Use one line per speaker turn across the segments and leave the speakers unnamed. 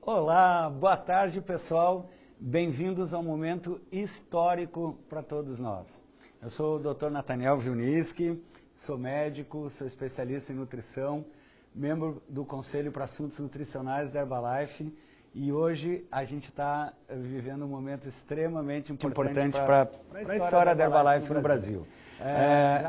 Olá, boa tarde pessoal, bem-vindos a um momento histórico para todos nós. Eu sou o Dr. Nathaniel Vilniski, sou médico, sou especialista em nutrição, membro do Conselho para Assuntos Nutricionais da Herbalife e hoje a gente está vivendo um momento extremamente importante para a história da Herbalife no Brasil.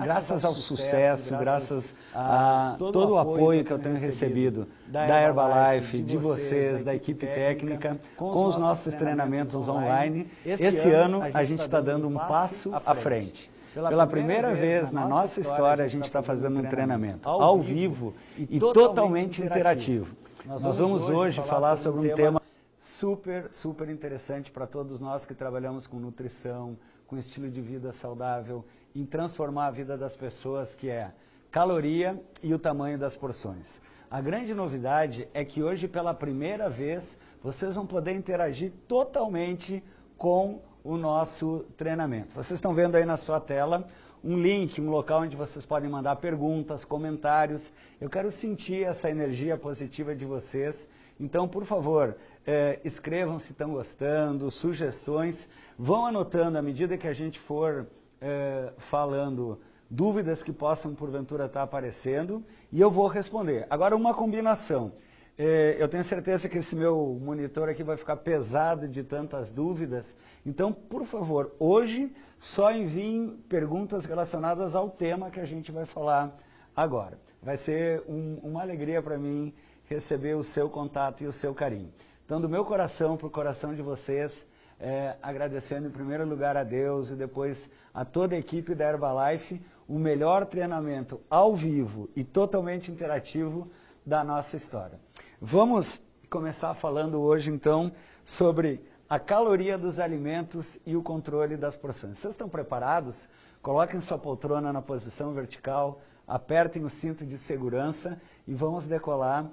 Graças ao sucesso, graças a todo o apoio que eu tenho recebido da Herbalife, de vocês, da equipe técnica, com os nossos treinamentos online, esse ano a gente está dando um passo à frente. Pela primeira vez na nossa história a gente está fazendo um treinamento ao vivo e totalmente interativo. Nós vamos hoje falar sobre um tema super interessante para todos nós que trabalhamos com nutrição, com estilo de vida saudável, em transformar a vida das pessoas, que é caloria e o tamanho das porções. A grande novidade é que hoje, pela primeira vez, vocês vão poder interagir totalmente com o nosso treinamento. Vocês estão vendo aí na sua tela um link, um local onde vocês podem mandar perguntas, comentários. Eu quero sentir essa energia positiva de vocês. Então, por favor, escrevam se estão gostando, sugestões. Vão anotando à medida que a gente for falando dúvidas que possam porventura estar aparecendo e eu vou responder. Agora, uma combinação. Eu tenho certeza que esse meu monitor aqui vai ficar pesado de tantas dúvidas. Então, por favor, hoje só enviem perguntas relacionadas ao tema que a gente vai falar agora. Vai ser uma alegria para mim receber o seu contato e o seu carinho. Então, do meu coração para o coração de vocês, agradecendo em primeiro lugar a Deus e depois a toda a equipe da Herbalife, o melhor treinamento ao vivo e totalmente interativo da nossa história. Vamos começar falando hoje então sobre a caloria dos alimentos e o controle das porções. Vocês estão preparados? Coloquem sua poltrona na posição vertical, apertem o cinto de segurança e vamos decolar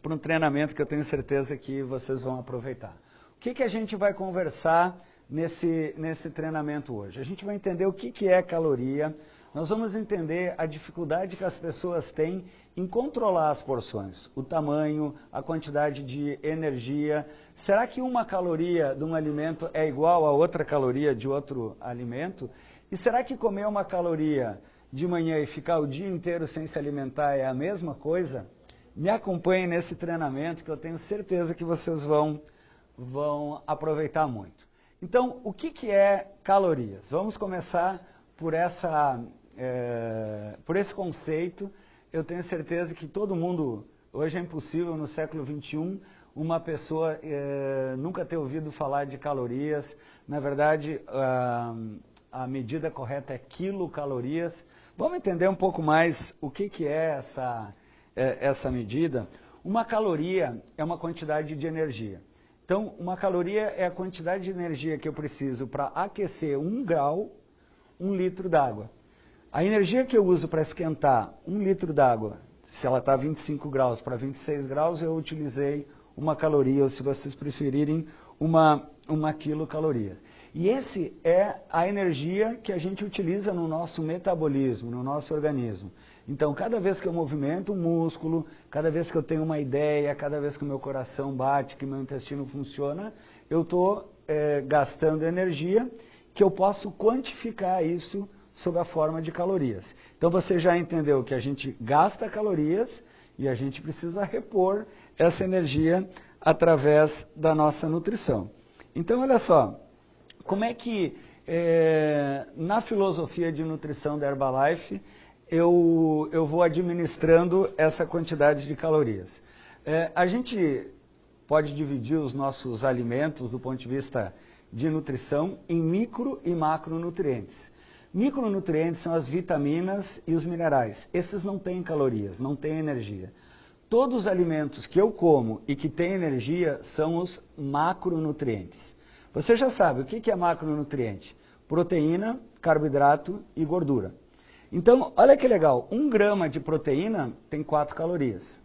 para um treinamento que eu tenho certeza que vocês vão aproveitar. O que a gente vai conversar nesse treinamento hoje? A gente vai entender o que é caloria, nós vamos entender a dificuldade que as pessoas têm em controlar as porções, o tamanho, a quantidade de energia. Será que uma caloria de um alimento é igual a outra caloria de outro alimento? E será que comer uma caloria de manhã e ficar o dia inteiro sem se alimentar é a mesma coisa? Me acompanhem nesse treinamento que eu tenho certeza que vocês vão aproveitar muito. Então, o que é calorias? Vamos começar por esse conceito. Eu tenho certeza que todo mundo, hoje é impossível no século XXI, uma pessoa nunca ter ouvido falar de calorias. Na verdade, a medida correta é quilocalorias. Vamos entender um pouco mais o que é essa medida. Uma caloria é uma quantidade de energia. Então, uma caloria é a quantidade de energia que eu preciso para aquecer 1 grau, 1 litro d'água. A energia que eu uso para esquentar 1 litro d'água, se ela está a 25 graus para 26 graus, eu utilizei 1 caloria, ou se vocês preferirem, uma quilocaloria. E esse é a energia que a gente utiliza no nosso metabolismo, no nosso organismo. Então, cada vez que eu movimento um músculo, cada vez que eu tenho uma ideia, cada vez que o meu coração bate, que o meu intestino funciona, eu estou gastando energia, que eu posso quantificar isso sob a forma de calorias. Então, você já entendeu que a gente gasta calorias e a gente precisa repor essa energia através da nossa nutrição. Então, olha só, como é que na filosofia de nutrição da Herbalife eu vou administrando essa quantidade de calorias. A gente pode dividir os nossos alimentos do ponto de vista de nutrição em micro e macronutrientes. Micronutrientes são as vitaminas e os minerais. Esses não têm calorias, não têm energia. Todos os alimentos que eu como e que têm energia são os macronutrientes. Você já sabe o que é macronutriente? Proteína, carboidrato e gordura. Então, olha que legal, 1 grama de proteína tem 4 calorias.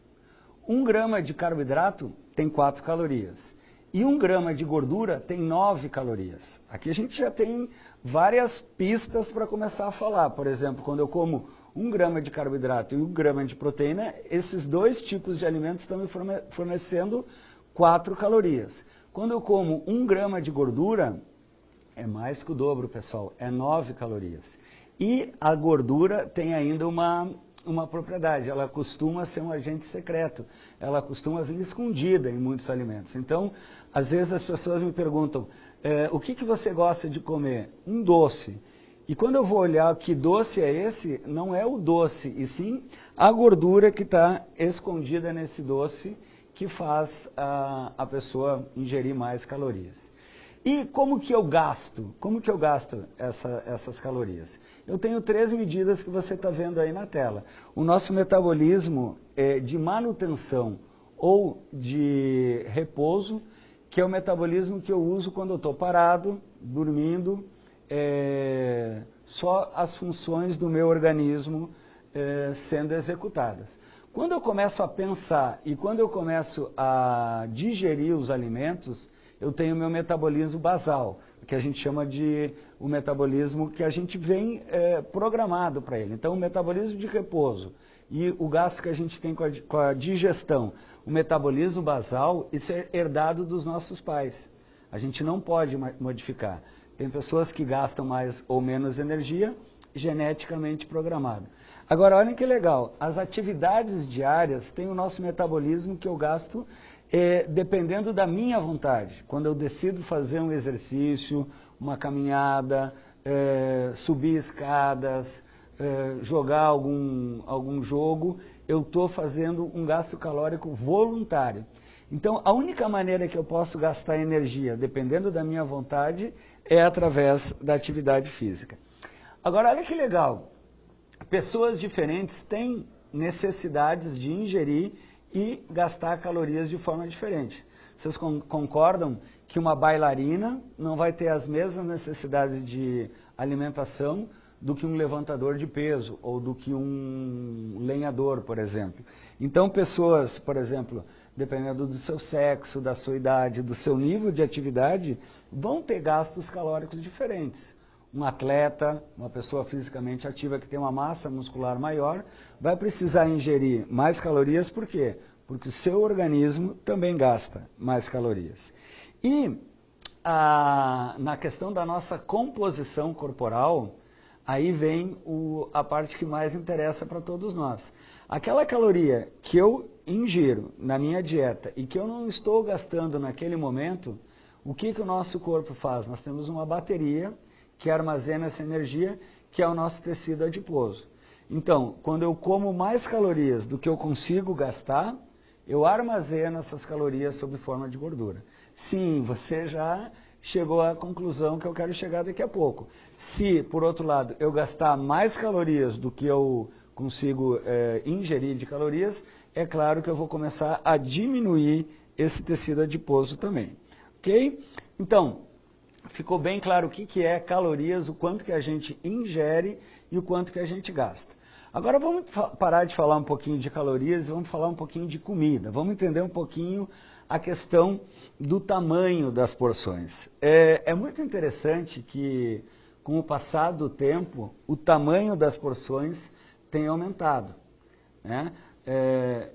1 grama de carboidrato tem 4 calorias. E 1 grama de gordura tem 9 calorias. Aqui a gente já tem várias pistas para começar a falar. Por exemplo, quando eu como 1 grama de carboidrato e 1 grama de proteína, esses dois tipos de alimentos estão me fornecendo 4 calorias. Quando eu como 1 grama de gordura, é mais que o dobro, pessoal, é 9 calorias. E a gordura tem ainda uma propriedade, ela costuma ser um agente secreto, ela costuma vir escondida em muitos alimentos. Então, às vezes as pessoas me perguntam, o que você gosta de comer? Um doce. E quando eu vou olhar que doce é esse, não é o doce, e sim a gordura que está escondida nesse doce, que faz a pessoa ingerir mais calorias. E como que eu gasto? Como que eu gasto essas calorias? Eu tenho 3 medidas que você está vendo aí na tela. O nosso metabolismo de manutenção ou de repouso, que é o metabolismo que eu uso quando eu estou parado, dormindo, só as funções do meu organismo sendo executadas. Quando eu começo a pensar e quando eu começo a digerir os alimentos, eu tenho o meu metabolismo basal, que a gente chama de o metabolismo que a gente vem programado para ele. Então, o metabolismo de repouso e o gasto que a gente tem com a digestão, o metabolismo basal, isso é herdado dos nossos pais. A gente não pode modificar. Tem pessoas que gastam mais ou menos energia, geneticamente programado. Agora, olhem que legal, as atividades diárias têm o nosso metabolismo que eu gasto dependendo da minha vontade. Quando eu decido fazer um exercício, uma caminhada, subir escadas, jogar algum jogo, eu estou fazendo um gasto calórico voluntário. Então, a única maneira que eu posso gastar energia, dependendo da minha vontade, é através da atividade física. Agora, olha que legal. Pessoas diferentes têm necessidades de ingerir e gastar calorias de forma diferente. Vocês concordam que uma bailarina não vai ter as mesmas necessidades de alimentação do que um levantador de peso ou do que um lenhador, por exemplo? Então, pessoas, por exemplo, dependendo do seu sexo, da sua idade, do seu nível de atividade, vão ter gastos calóricos diferentes. Um atleta, uma pessoa fisicamente ativa que tem uma massa muscular maior, vai precisar ingerir mais calorias, por quê? Porque o seu organismo também gasta mais calorias. E na questão da nossa composição corporal, aí vem a parte que mais interessa para todos nós. Aquela caloria que eu ingiro na minha dieta e que eu não estou gastando naquele momento, o que o nosso corpo faz? Nós temos uma bateria que armazena essa energia, que é o nosso tecido adiposo. Então, quando eu como mais calorias do que eu consigo gastar, eu armazeno essas calorias sob forma de gordura. Sim, você já chegou à conclusão que eu quero chegar daqui a pouco. Se, por outro lado, eu gastar mais calorias do que eu consigo ingerir de calorias, é claro que eu vou começar a diminuir esse tecido adiposo também. Ok? Então, ficou bem claro o que é calorias, o quanto que a gente ingere e o quanto que a gente gasta. Agora vamos parar de falar um pouquinho de calorias e vamos falar um pouquinho de comida. Vamos entender um pouquinho a questão do tamanho das porções. É muito interessante que, com o passar do tempo, o tamanho das porções tem aumentado, né?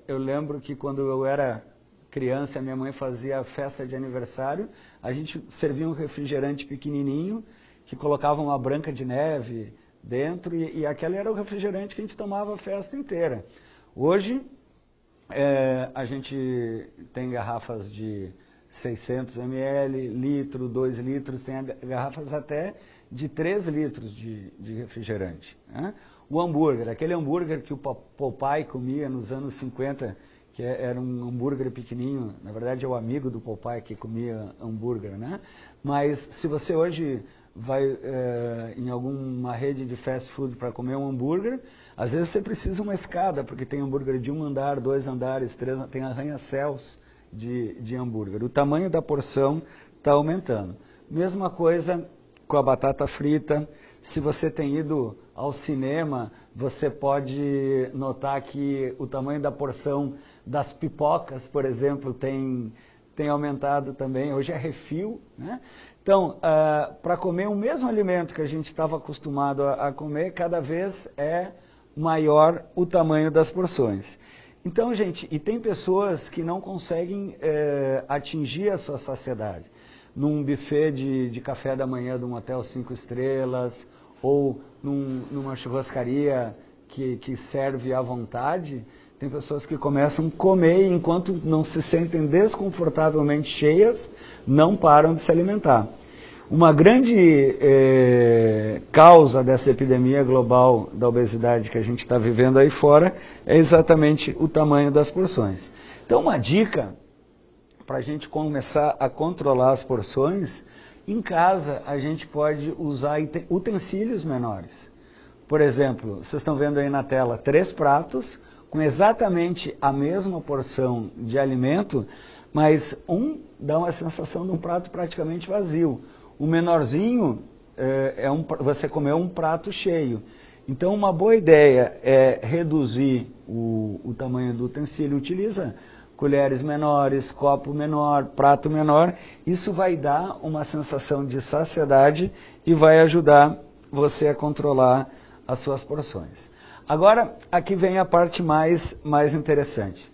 Eu lembro que quando eu era criança, minha mãe fazia festa de aniversário, a gente servia um refrigerante pequenininho, que colocava uma Branca de Neve dentro, e aquele era o refrigerante que a gente tomava a festa inteira. Hoje, a gente tem garrafas de 600 ml, litro, 2 litros, tem garrafas até de 3 litros de refrigerante, né? O hambúrguer, aquele hambúrguer que o Popeye comia nos anos 50, que era um hambúrguer pequenininho, na verdade é o amigo do Popeye que comia hambúrguer, né? Mas se você hoje vai em alguma rede de fast food para comer um hambúrguer, às vezes você precisa uma escada, porque tem hambúrguer de 1 andar, 2 andares, 3, tem arranha-céus de hambúrguer. O tamanho da porção está aumentando. Mesma coisa com a batata frita. Se você tem ido ao cinema, você pode notar que o tamanho da porção das pipocas, por exemplo, tem aumentado também. Hoje é refil, né? Então, para comer o mesmo alimento que a gente estava acostumado a comer, cada vez é maior o tamanho das porções. Então, gente, e tem pessoas que não conseguem atingir a sua saciedade. Num buffet de café da manhã de um hotel 5 estrelas, ou numa churrascaria que serve à vontade, tem pessoas que começam a comer e enquanto não se sentem desconfortavelmente cheias, não param de se alimentar. Uma grande causa dessa epidemia global da obesidade que a gente está vivendo aí fora é exatamente o tamanho das porções. Então, uma dica para a gente começar a controlar as porções, em casa a gente pode usar utensílios menores. Por exemplo, vocês estão vendo aí na tela 3 pratos com exatamente a mesma porção de alimento, mas um dá uma sensação de um prato praticamente vazio. O menorzinho, você comeu um prato cheio. Então, uma boa ideia é reduzir o tamanho do utensílio. Utiliza colheres menores, copo menor, prato menor. Isso vai dar uma sensação de saciedade e vai ajudar você a controlar as suas porções. Agora, aqui vem a parte mais interessante.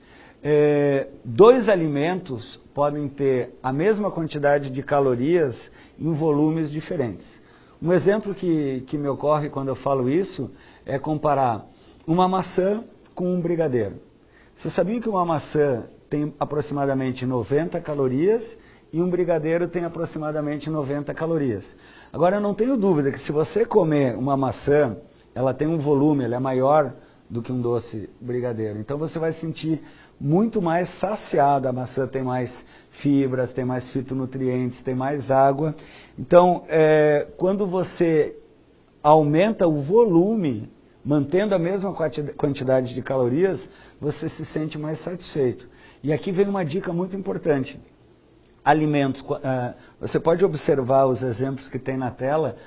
2 alimentos podem ter a mesma quantidade de calorias em volumes diferentes. Um exemplo que me ocorre quando eu falo isso é comparar uma maçã com um brigadeiro. Você sabia que uma maçã tem aproximadamente 90 calorias e um brigadeiro tem aproximadamente 90 calorias? Agora, eu não tenho dúvida que se você comer uma maçã, ela tem um volume, ela é maior do que um doce brigadeiro. Então você vai sentir muito mais saciado. A maçã tem mais fibras, tem mais fitonutrientes, tem mais água. Então, quando você aumenta o volume, mantendo a mesma quantidade de calorias, você se sente mais satisfeito. E aqui vem uma dica muito importante. Alimentos, você pode observar os exemplos que tem na tela.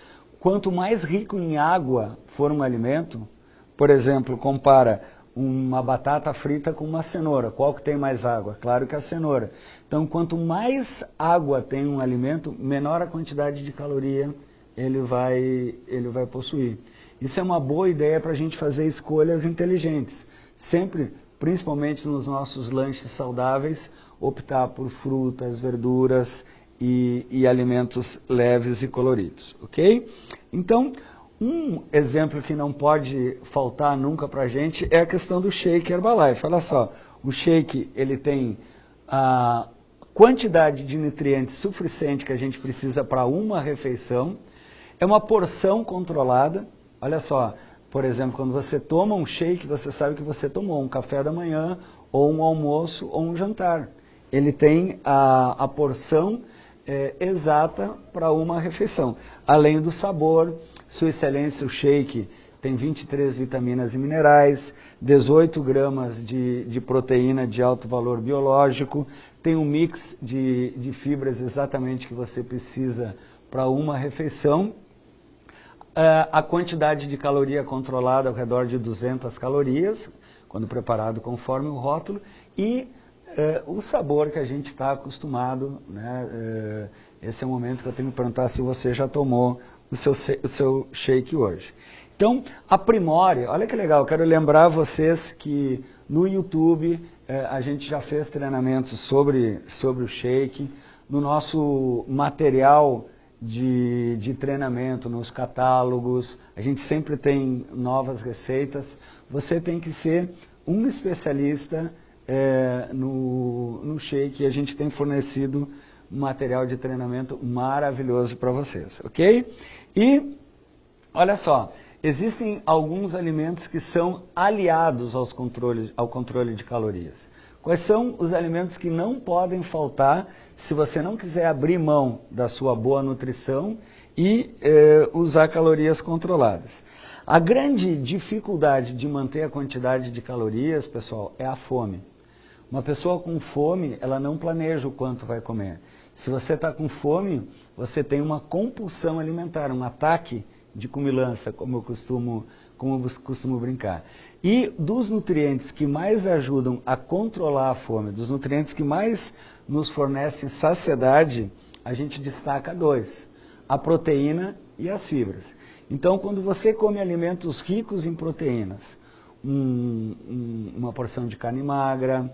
Quanto mais rico em água for um alimento, por exemplo, compara uma batata frita com uma cenoura. Qual que tem mais água? Claro que a cenoura. Então, quanto mais água tem um alimento, menor a quantidade de caloria ele vai possuir. Isso é uma boa ideia para a gente fazer escolhas inteligentes. Sempre, principalmente nos nossos lanches saudáveis, optar por frutas, verduras e alimentos leves e coloridos, ok? Então, um exemplo que não pode faltar nunca para a gente é a questão do shake Herbalife. Olha só, o shake ele tem a quantidade de nutrientes suficiente que a gente precisa para uma refeição, é uma porção controlada. Olha só, por exemplo, quando você toma um shake, você sabe que você tomou um café da manhã, ou um almoço, ou um jantar. Ele tem a porção exata para uma refeição. Além do sabor, Sua Excelência, o shake tem 23 vitaminas e minerais, 18 gramas de proteína de alto valor biológico, tem um mix de fibras exatamente que você precisa para uma refeição. A quantidade de caloria controlada ao redor de 200 calorias, quando preparado conforme o rótulo, e o sabor que a gente está acostumado, né? Esse é o momento que eu tenho que perguntar se você já tomou o seu shake hoje. Então, aprimore. Olha que legal, eu quero lembrar vocês que no YouTube a gente já fez treinamentos sobre o shake, no nosso material de treinamento, nos catálogos, a gente sempre tem novas receitas. Você tem que ser um especialista no shake, e a gente tem fornecido um material de treinamento maravilhoso para vocês, ok? E, olha só, existem alguns alimentos que são aliados ao controle de calorias. Quais são os alimentos que não podem faltar se você não quiser abrir mão da sua boa nutrição e usar calorias controladas? A grande dificuldade de manter a quantidade de calorias, pessoal, é a fome. Uma pessoa com fome, ela não planeja o quanto vai comer. Se você está com fome, você tem uma compulsão alimentar, um ataque de comilança, como eu costumo brincar. E dos nutrientes que mais ajudam a controlar a fome, dos nutrientes que mais nos fornecem saciedade, a gente destaca 2, a proteína e as fibras. Então, quando você come alimentos ricos em proteínas, uma porção de carne magra,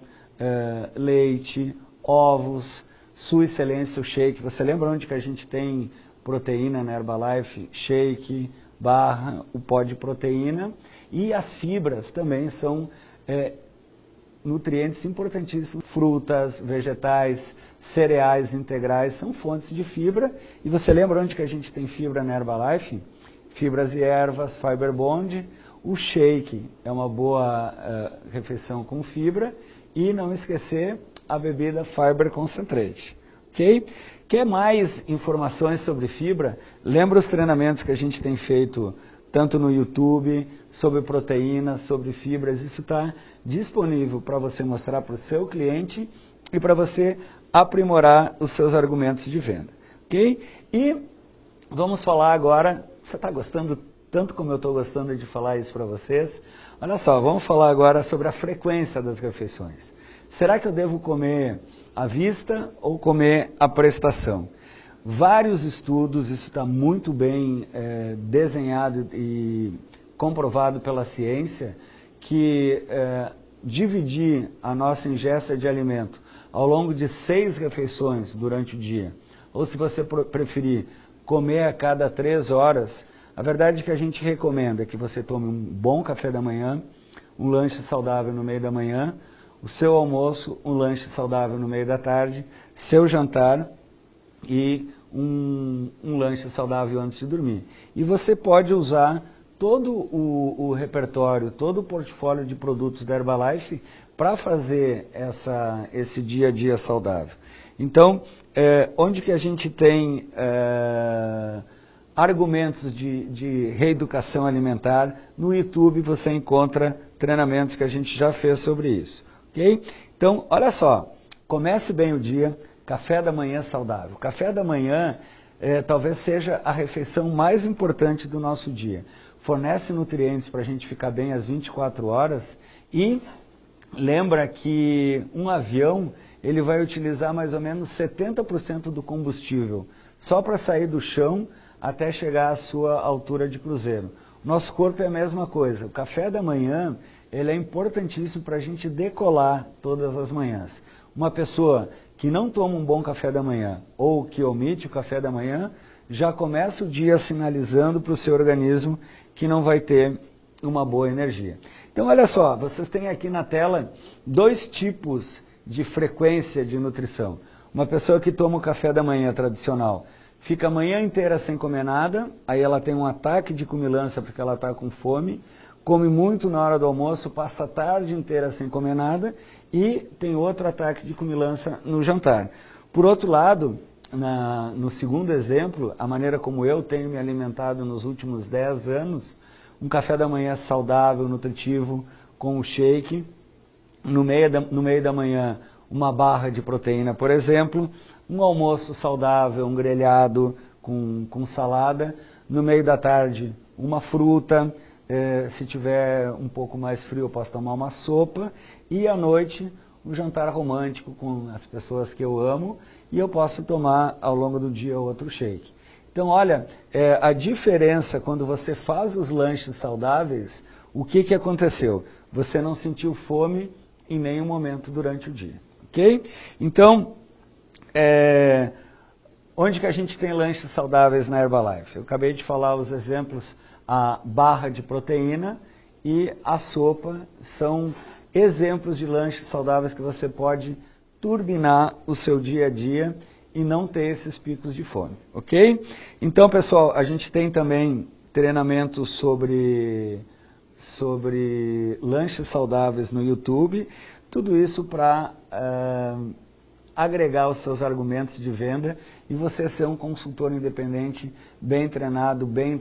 leite, ovos, sua excelência o shake. Você lembra onde que a gente tem proteína na Herbalife? Shake, barra, o pó de proteína. E as fibras também são nutrientes importantíssimos. Frutas, vegetais, cereais integrais são fontes de fibra. E você lembra onde que a gente tem fibra na Herbalife? Fibras e ervas, Fiber Bond. O shake é uma boa refeição com fibra. E não esquecer a bebida Fiber Concentrate. Ok? Quer mais informações sobre fibra? Lembra os treinamentos que a gente tem feito tanto no YouTube, sobre proteínas, sobre fibras. Isso está disponível para você mostrar para o seu cliente e para você aprimorar os seus argumentos de venda. Ok? E vamos falar agora, você está gostando tanto como eu estou gostando de falar isso para vocês? Olha só, vamos falar agora sobre a frequência das refeições. Será que eu devo comer à vista ou comer à prestação? Vários estudos, isso está muito bem desenhado e comprovado pela ciência, que dividir a nossa ingesta de alimento ao longo de 6 refeições durante o dia, ou se você preferir comer a cada 3 horas, a verdade é que a gente recomenda que você tome um bom café da manhã, um lanche saudável no meio da manhã, o seu almoço, um lanche saudável no meio da tarde, seu jantar e um lanche saudável antes de dormir. E você pode usar todo o repertório, todo o portfólio de produtos da Herbalife para fazer esse dia a dia saudável. Então, onde que a gente tem argumentos de reeducação alimentar, no YouTube você encontra treinamentos que a gente já fez sobre isso. Okay? Então, olha só, comece bem o dia, café da manhã saudável. Café da manhã talvez seja a refeição mais importante do nosso dia. Fornece nutrientes para a gente ficar bem às 24 horas e lembra que um avião ele vai utilizar mais ou menos 70% do combustível só para sair do chão até chegar à sua altura de cruzeiro. Nosso corpo é a mesma coisa. O café da manhã ele é importantíssimo para a gente decolar todas as manhãs. Uma pessoa que não toma um bom café da manhã ou que omite o café da manhã, já começa o dia sinalizando para o seu organismo que não vai ter uma boa energia. Então, olha só, vocês têm aqui na tela 2 tipos de frequência de nutrição. Uma pessoa que toma o café da manhã tradicional, fica a manhã inteira sem comer nada, aí ela tem um ataque de comilança porque ela está com fome, come muito na hora do almoço, passa a tarde inteira sem comer nada e tem outro ataque de comilança no jantar. Por outro lado, no segundo exemplo, a maneira como eu tenho me alimentado nos últimos 10 anos, um café da manhã saudável, nutritivo, com o shake, no meio da manhã uma barra de proteína, por exemplo, um almoço saudável, um grelhado com salada, no meio da tarde uma fruta, se tiver um pouco mais frio eu posso tomar uma sopa, e à noite um jantar romântico com as pessoas que eu amo, e eu posso tomar ao longo do dia outro shake. Então, olha, a diferença quando você faz os lanches saudáveis, o que aconteceu? Você não sentiu fome em nenhum momento durante o dia, ok? Então, onde que a gente tem lanches saudáveis na Herbalife? Eu acabei de falar os exemplos, a barra de proteína e a sopa são exemplos de lanches saudáveis que você pode turbinar o seu dia a dia e não ter esses picos de fome, ok? Então, pessoal, a gente tem também treinamentos sobre lanches saudáveis no YouTube, tudo isso para agregar os seus argumentos de venda e você ser um consultor independente, bem treinado, bem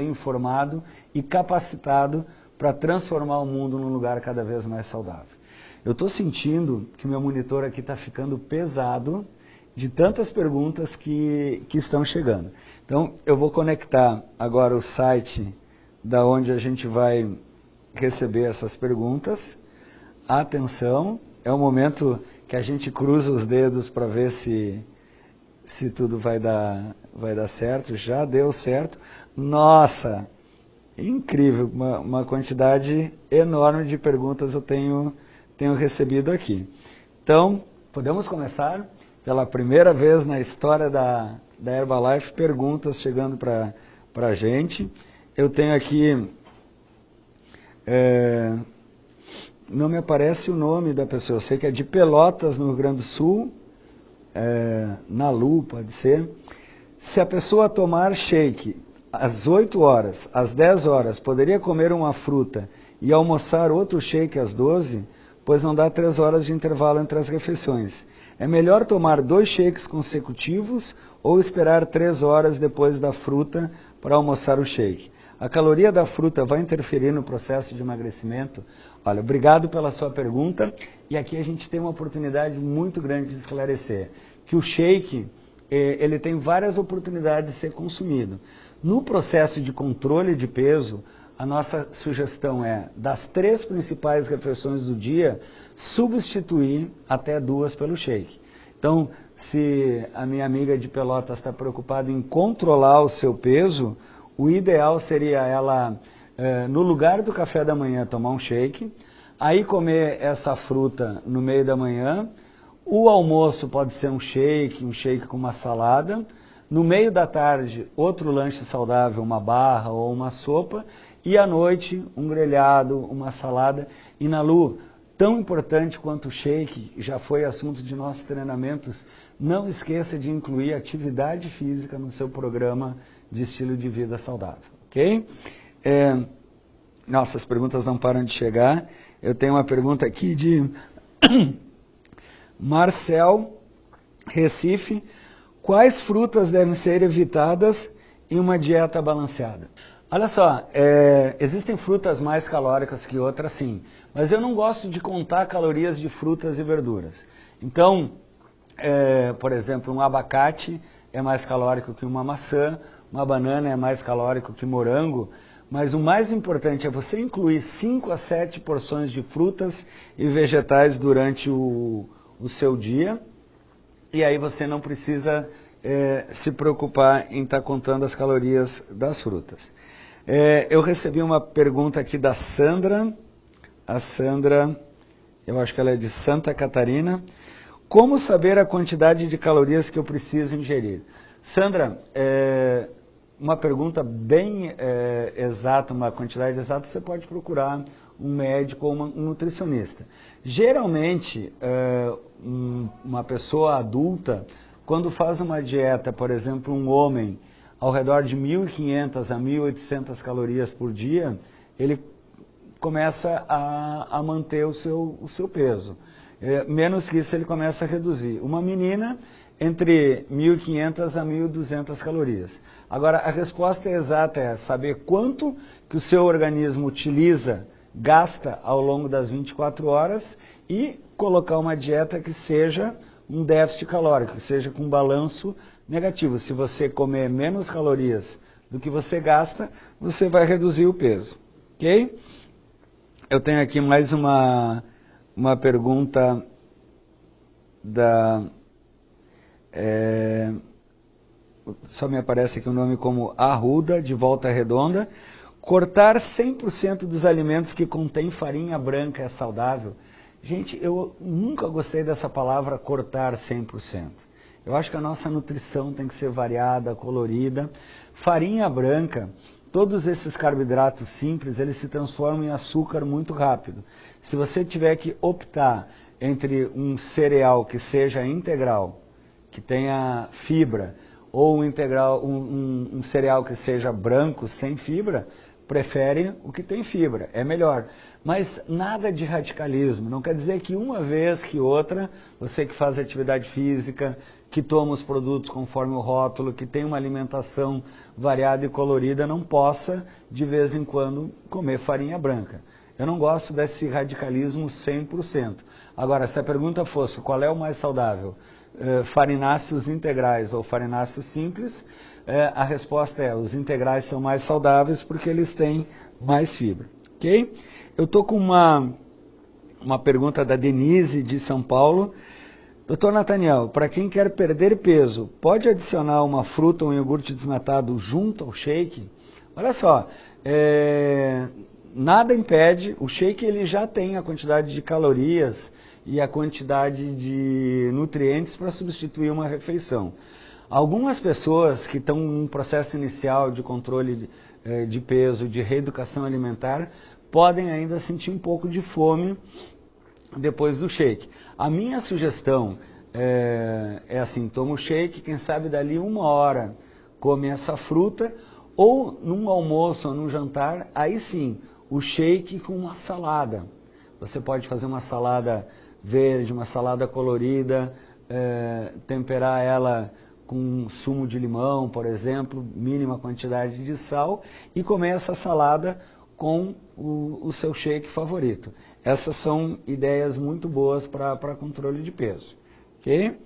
informado e capacitado para transformar o mundo num lugar cada vez mais saudável. Eu estou sentindo que meu monitor aqui está ficando pesado de tantas perguntas que estão chegando. Então, eu vou conectar agora o site da onde a gente vai receber essas perguntas. Atenção, é o momento que a gente cruza os dedos para ver se tudo vai dar certo. Já deu certo. Nossa, Incrível, uma quantidade enorme de perguntas eu tenho recebido aqui. Então, podemos começar? Pela primeira vez na história da Herbalife, perguntas chegando para a gente. Eu tenho aqui, não me aparece o nome da pessoa, eu sei que é de Pelotas, no Rio Grande do Sul, Nalu, pode ser. Se a pessoa tomar shake às 8 horas, às 10 horas, poderia comer uma fruta e almoçar outro shake às 12, pois não dá 3 horas de intervalo entre as refeições. É melhor tomar 2 shakes consecutivos ou esperar 3 horas depois da fruta para almoçar o shake? A caloria da fruta vai interferir no processo de emagrecimento? Olha, obrigado pela sua pergunta, e aqui a gente tem uma oportunidade muito grande de esclarecer que o shake, ele tem várias oportunidades de ser consumido. No processo de controle de peso, a nossa sugestão é, das 3 principais refeições do dia, substituir até 2 pelo shake. Então, se a minha amiga de Pelotas está preocupada em controlar o seu peso, o ideal seria ela, no lugar do café da manhã, tomar um shake, aí comer essa fruta no meio da manhã. O almoço pode ser um shake com uma salada. No meio da tarde, outro lanche saudável, uma barra ou uma sopa. E à noite, um grelhado, uma salada. E Nalu, tão importante quanto o shake, já foi assunto de nossos treinamentos, não esqueça de incluir atividade física no seu programa de estilo de vida saudável, ok? Nossa, as perguntas não param de chegar. Eu tenho uma pergunta aqui de Marcel, Recife. Quais frutas devem ser evitadas em uma dieta balanceada? Olha só, existem frutas mais calóricas que outras, sim, mas eu não gosto de contar calorias de frutas e verduras. Então, por exemplo, um abacate é mais calórico que uma maçã, uma banana é mais calórico que morango, mas o mais importante é você incluir 5 a 7 porções de frutas e vegetais durante o seu dia. E aí você não precisa se preocupar em estar contando as calorias das frutas. Eu recebi uma pergunta aqui da Sandra. A Sandra, eu acho que ela é de Santa Catarina. Como saber a quantidade de calorias que eu preciso ingerir? Sandra, uma pergunta bem exata, uma quantidade exata, você pode procurar um médico ou um nutricionista. Geralmente, uma pessoa adulta, quando faz uma dieta, por exemplo, um homem, ao redor de 1.500 a 1.800 calorias por dia, ele começa a manter o seu peso. Menos que isso, ele começa a reduzir. Uma menina, entre 1.500 a 1.200 calorias. Agora, a resposta exata é saber quanto que o seu organismo gasta ao longo das 24 horas e colocar uma dieta que seja um déficit calórico, que seja com balanço negativo. Se você comer menos calorias do que você gasta, você vai reduzir o peso, ok? Eu tenho aqui mais uma pergunta só me aparece aqui o nome como Arruda, de Volta Redonda. Cortar 100% dos alimentos que contêm farinha branca é saudável? Gente, eu nunca gostei dessa palavra cortar 100%. Eu acho que a nossa nutrição tem que ser variada, colorida. Farinha branca, todos esses carboidratos simples, eles se transformam em açúcar muito rápido. Se você tiver que optar entre um cereal que seja integral, que tenha fibra, ou um cereal que seja branco, sem fibra, prefere o que tem fibra, é melhor. Mas nada de radicalismo, não quer dizer que uma vez que outra, você que faz atividade física, que toma os produtos conforme o rótulo, que tem uma alimentação variada e colorida, não possa, de vez em quando, comer farinha branca. Eu não gosto desse radicalismo 100%. Agora, se a pergunta fosse qual é o mais saudável, farináceos integrais ou farináceos simples, a resposta é, os integrais são mais saudáveis porque eles têm mais fibra, ok? Eu estou com uma pergunta da Denise, de São Paulo. Doutor Nathaniel, para quem quer perder peso, pode adicionar uma fruta ou um iogurte desnatado junto ao shake? Olha só, nada impede, o shake ele já tem a quantidade de calorias e a quantidade de nutrientes para substituir uma refeição. Algumas pessoas que estão em um processo inicial de controle de peso, de reeducação alimentar, podem ainda sentir um pouco de fome depois do shake. A minha sugestão é assim, toma o shake, quem sabe dali 1 hora come essa fruta, ou num almoço ou num jantar, aí sim, o shake com uma salada. Você pode fazer uma salada verde, uma salada colorida, temperar ela com sumo de limão, por exemplo, mínima quantidade de sal, e comer essa salada com o seu shake favorito. Essas são ideias muito boas para controle de peso. Okay?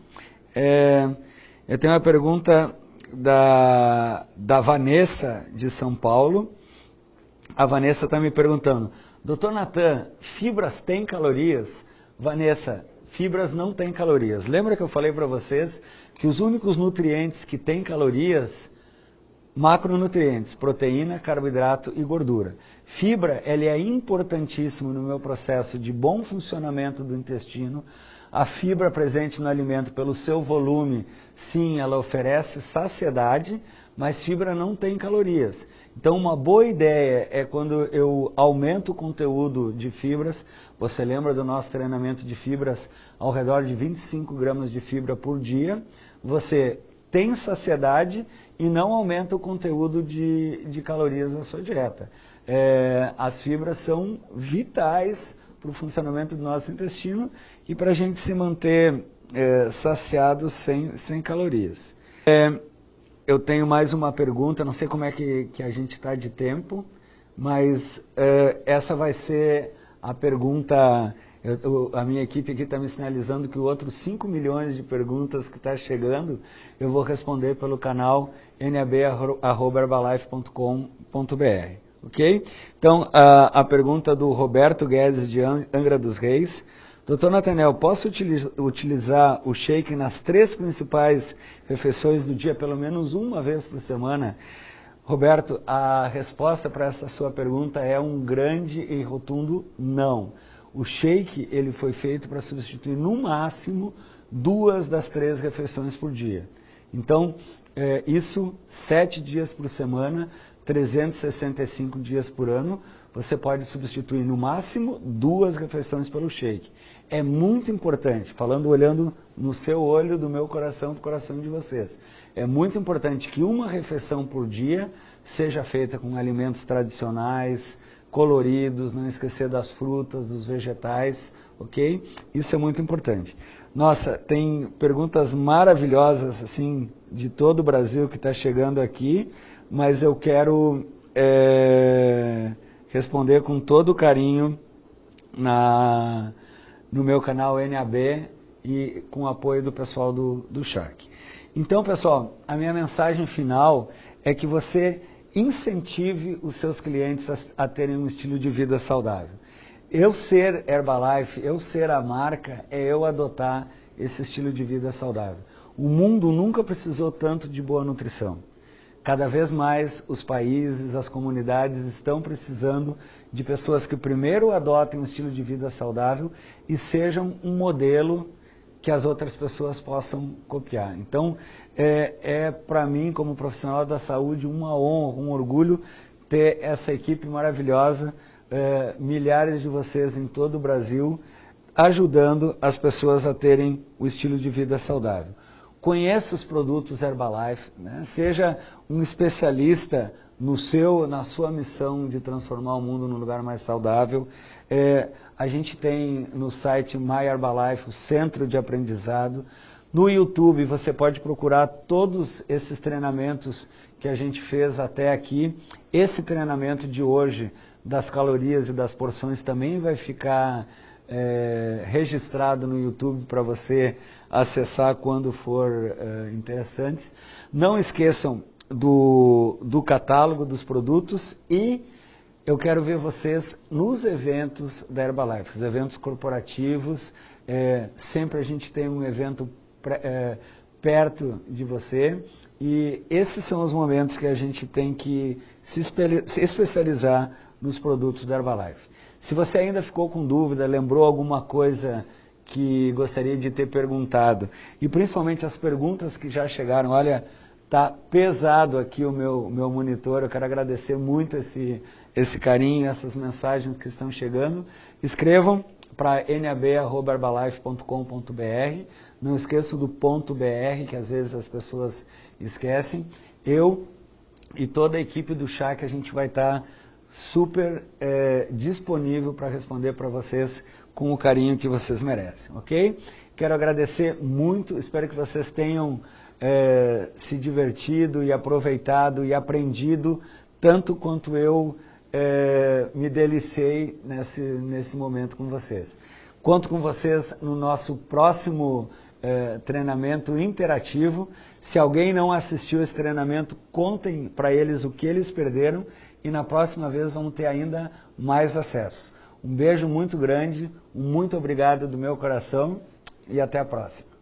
Eu tenho uma pergunta da Vanessa, de São Paulo. A Vanessa está me perguntando, Dr. Natan, fibras têm calorias? Vanessa, fibras não têm calorias. Lembra que eu falei para vocês que os únicos nutrientes que têm calorias, macronutrientes, proteína, carboidrato e gordura. Fibra, ela é importantíssimo no meu processo de bom funcionamento do intestino. A fibra presente no alimento, pelo seu volume, sim, ela oferece saciedade, mas fibra não tem calorias. Então, uma boa ideia é quando eu aumento o conteúdo de fibras. Você lembra do nosso treinamento de fibras ao redor de 25 gramas de fibra por dia? Você tem saciedade e não aumenta o conteúdo de calorias na sua dieta. As fibras são vitais para o funcionamento do nosso intestino e para a gente se manter saciado sem calorias. Eu tenho mais uma pergunta, não sei como é que a gente está de tempo, mas essa vai ser a pergunta. A minha equipe aqui está me sinalizando que o outro 5 milhões de perguntas que está chegando, eu vou responder pelo canal nab@herbalife.com.br, ok? Então, a pergunta do Roberto Guedes, de Angra dos Reis. Dr. Nathaniel, posso utilizar o shake nas 3 principais refeições do dia, pelo menos uma vez por semana? Roberto, a resposta para essa sua pergunta é um grande e rotundo não. O shake ele foi feito para substituir no máximo 2 das 3 refeições por dia. Então, isso 7 dias por semana, 365 dias por ano, você pode substituir no máximo 2 refeições pelo shake. É muito importante, olhando no seu olho, do meu coração, do coração de vocês. É muito importante que uma refeição por dia seja feita com alimentos tradicionais, coloridos, não esquecer das frutas, dos vegetais, ok? Isso é muito importante. Nossa, tem perguntas maravilhosas, assim, de todo o Brasil que está chegando aqui, mas eu quero responder com todo o carinho no meu canal NAB e com o apoio do pessoal do Shark. Então, pessoal, a minha mensagem final é que você incentive os seus clientes a terem um estilo de vida saudável. Eu ser Herbalife, eu ser a marca, é eu adotar esse estilo de vida saudável. O mundo nunca precisou tanto de boa nutrição. Cada vez mais os países, as comunidades estão precisando de pessoas que primeiro adotem um estilo de vida saudável e sejam um modelo que as outras pessoas possam copiar. Então, para mim, como profissional da saúde, uma honra, um orgulho ter essa equipe maravilhosa, milhares de vocês em todo o Brasil, ajudando as pessoas a terem o estilo de vida saudável. Conheça os produtos Herbalife, né? Seja um especialista na sua missão de transformar o mundo num lugar mais saudável. A gente tem no site My Herbalife o centro de aprendizado. No YouTube você pode procurar todos esses treinamentos que a gente fez até aqui. Esse treinamento de hoje das calorias e das porções também vai ficar registrado no YouTube para você acessar quando for interessante. Não esqueçam do catálogo dos produtos e eu quero ver vocês nos eventos da Herbalife, os eventos corporativos. Sempre a gente tem um evento perto de você, e esses são os momentos que a gente tem que se especializar nos produtos da Herbalife. Se você ainda ficou com dúvida, lembrou alguma coisa que gostaria de ter perguntado, e principalmente as perguntas que já chegaram, olha, tá pesado aqui o meu monitor, eu quero agradecer muito esse carinho, essas mensagens que estão chegando. Escrevam para nab@herbalife.com.br, não esqueçam do .br, que às vezes as pessoas esquecem. Eu e toda a equipe do Chá, que a gente vai estar super disponível para responder para vocês com o carinho que vocês merecem, ok? Quero agradecer muito, espero que vocês tenham se divertido e aproveitado e aprendido tanto quanto eu me deliciei nesse momento com vocês. Conto com vocês no nosso próximo treinamento interativo. Se alguém não assistiu esse treinamento, contem para eles o que eles perderam e na próxima vez vamos ter ainda mais acesso. Um beijo muito grande, muito obrigado do meu coração e até a próxima.